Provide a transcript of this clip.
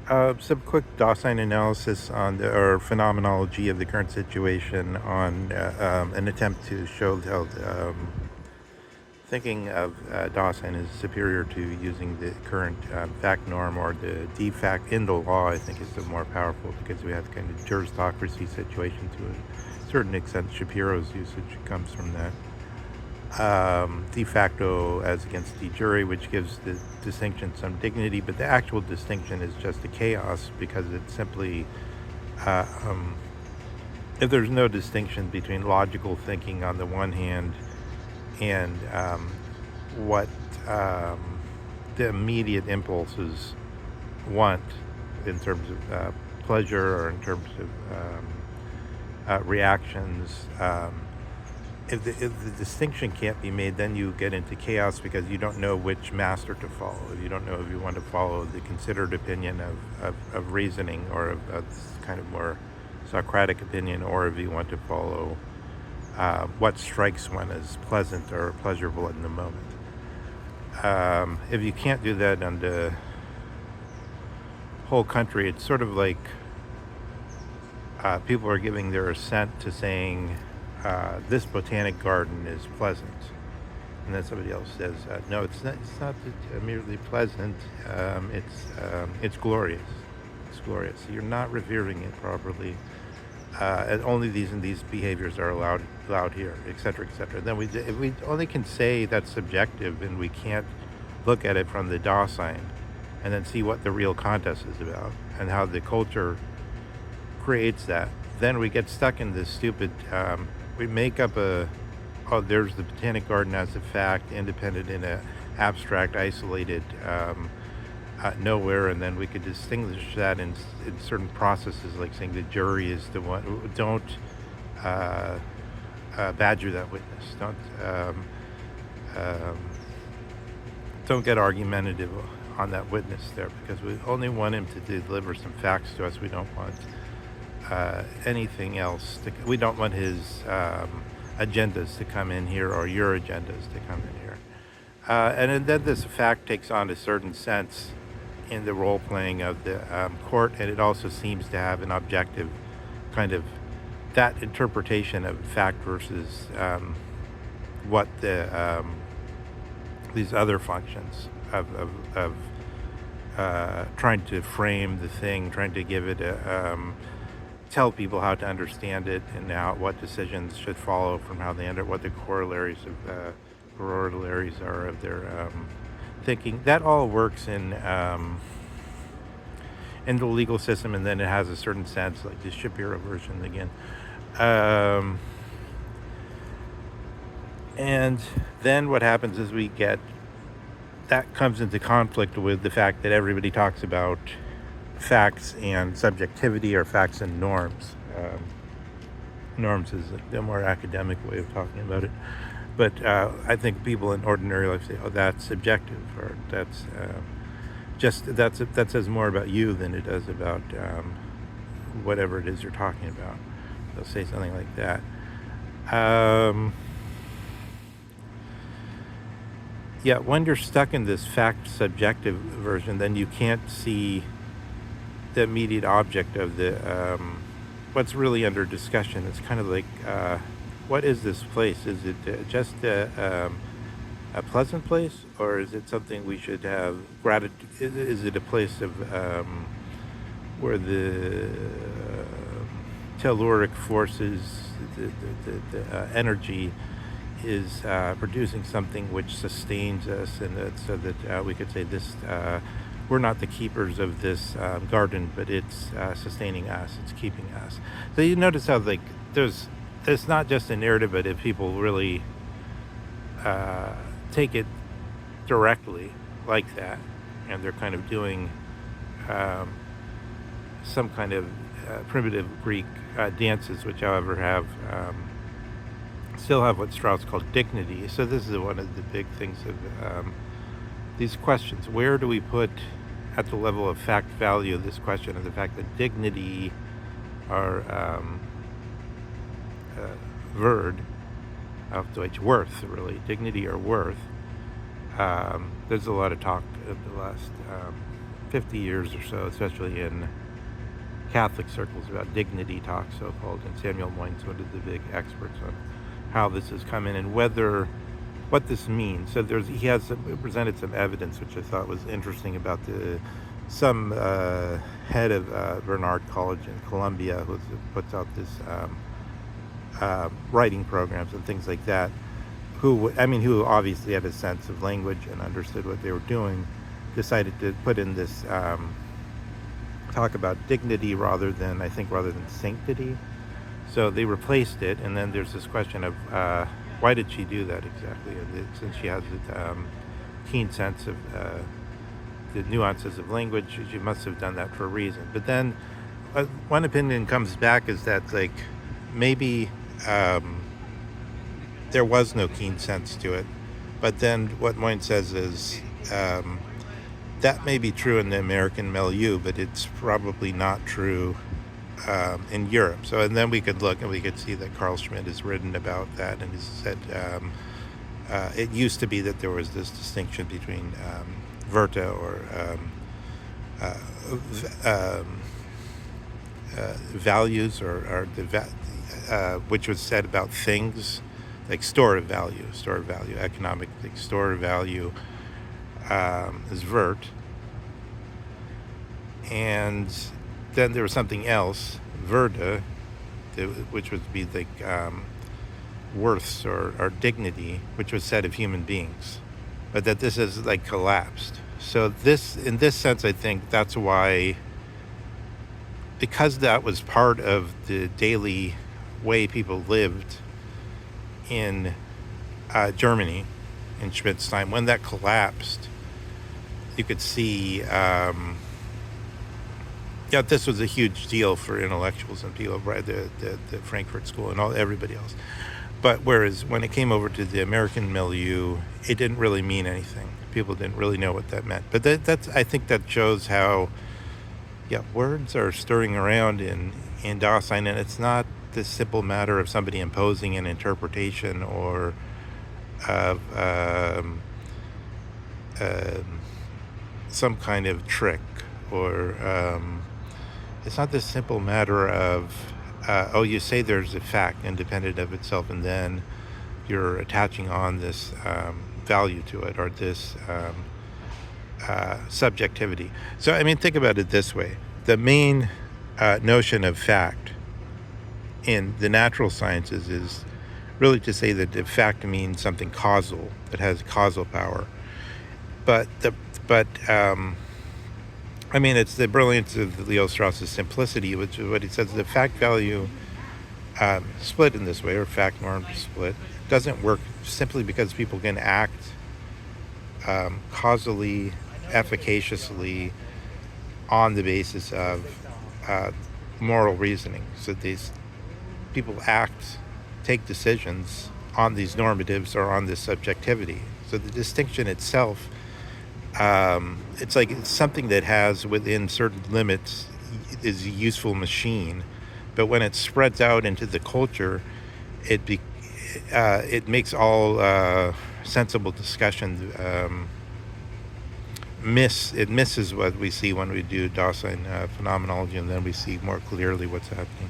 Some quick Dasein analysis on or phenomenology of the current situation on an attempt to show how thinking of Dasein is superior to using the current fact norm or the de fact in the law. I think is the more powerful because we have kind of jurisocracy situation to a certain extent. Shapiro's usage comes from that. De facto as against de jure, which gives the distinction some dignity, but the actual distinction is just a chaos because it's simply, uh, um, if there's no distinction between logical thinking on the one hand and what the immediate impulses want in terms of pleasure or in terms of reactions. If the distinction can't be made, then you get into chaos because you don't know which master to follow. You don't know if you want to follow the considered opinion of reasoning or of kind of more Socratic opinion, or if you want to follow what strikes one as pleasant or pleasurable in the moment. If you can't do that on the whole country, it's sort of like people are giving their assent to saying this botanic garden is pleasant, and then somebody else says, "No, it's not. It's not merely pleasant. It's glorious. It's glorious." So you're not revering it properly, and only these and these behaviors are allowed here, etc., etc. Then if we only can say that's subjective, and we can't look at it from the Dasein, and then see what the real contest is about and how the culture creates that. Then we get stuck in this stupid. We make up there's the botanic garden as a fact, independent in a abstract, isolated nowhere, and then we could distinguish that in certain processes, like saying the jury is the one. Don't badger that witness. Um, don't get argumentative on that witness there because we only want him to deliver some facts to us. We don't want anything else. We don't want his agendas to come in here or your agendas to come in here. And then this fact takes on a certain sense in the role playing of the court, and it also seems to have an objective kind of that interpretation of fact versus what these other functions of trying to frame the thing, trying to give it tell people how to understand it and what decisions should follow from how they enter, what the corollaries are of their thinking. That all works in the legal system, and then it has a certain sense, like the Shapiro version again. And then what happens is that comes into conflict with the fact that everybody talks about facts and subjectivity, or facts and norms. Norms is a more academic way of talking about it, but I think people in ordinary life say, "Oh, that's subjective," or "That's that says more about you than it does about whatever it is you're talking about." They'll say something like that. Yeah, when you're stuck in this fact subjective version, then you can't see the immediate object of the what's really under discussion. It's kind of like, what is this place? Is it just a pleasant place, or is it something we should have gratitude? Is it a place of where the telluric forces, the energy is producing something which sustains us, and so that we could say this. We're not the keepers of this garden, but it's sustaining us. It's keeping us. So you notice how there's not just a narrative, but if people really take it directly like that, and they're kind of doing some kind of primitive Greek dances, which, however, still have what Strauss called dignity. So this is one of the big things of these questions. Where do we put, at the level of fact value, this question of the fact that dignity or Word, auf Deutsch, worth, really, dignity or worth. There's a lot of talk of the last 50 years or so, especially in Catholic circles, about dignity talk, so-called, and Samuel Moyne's one of the big experts on how this has come in and what this means. So he has presented some evidence, which I thought was interesting, about some head of Bernard College in Columbia, who puts out this writing programs and things like that, who obviously had a sense of language and understood what they were doing, decided to put in this talk about dignity rather than sanctity. So they replaced it, and then there's this question of why did she do that exactly? And since she has a keen sense of the nuances of language, she must have done that for a reason. But then one opinion comes back is that maybe there was no keen sense to it. But then what Moyne says is that may be true in the American milieu, but it's probably not true in Europe. So, and then we could look and we could see that Carl Schmitt has written about that, and has said it used to be that there was this distinction between Werte or values, or which was said about things, like store of value, economic store of value is Wert, and then there was something else, Würde, which would be like worths or dignity, which was said of human beings, but that this has collapsed. So in this sense, I think that's why, because that was part of the daily way people lived in Germany in Schmidt's time, when that collapsed, you could see this was a huge deal for intellectuals and people, right? The Frankfurt School and everybody else. But whereas when it came over to the American milieu, it didn't really mean anything. People didn't really know what that meant. But I think that shows how, words are stirring around in Dasein, and it's not this simple matter of somebody imposing an interpretation or of some kind of trick, or it's not this simple matter of you say there's a fact independent of itself, and then you're attaching on this value to it, or this subjectivity. So think about it this way: the main notion of fact in the natural sciences is really to say that the fact means something causal, that has causal power. But it's the brilliance of Leo Strauss's simplicity, which is what he says: the fact value split in this way, or fact norm split, doesn't work simply because people can act causally, efficaciously on the basis of moral reasoning. So these people take decisions on these normatives or on this subjectivity. So the distinction itself, it's something that has, within certain limits, is a useful machine, but when it spreads out into the culture, it makes all sensible discussion misses what we see when we do Dasein phenomenology, and then we see more clearly what's happening.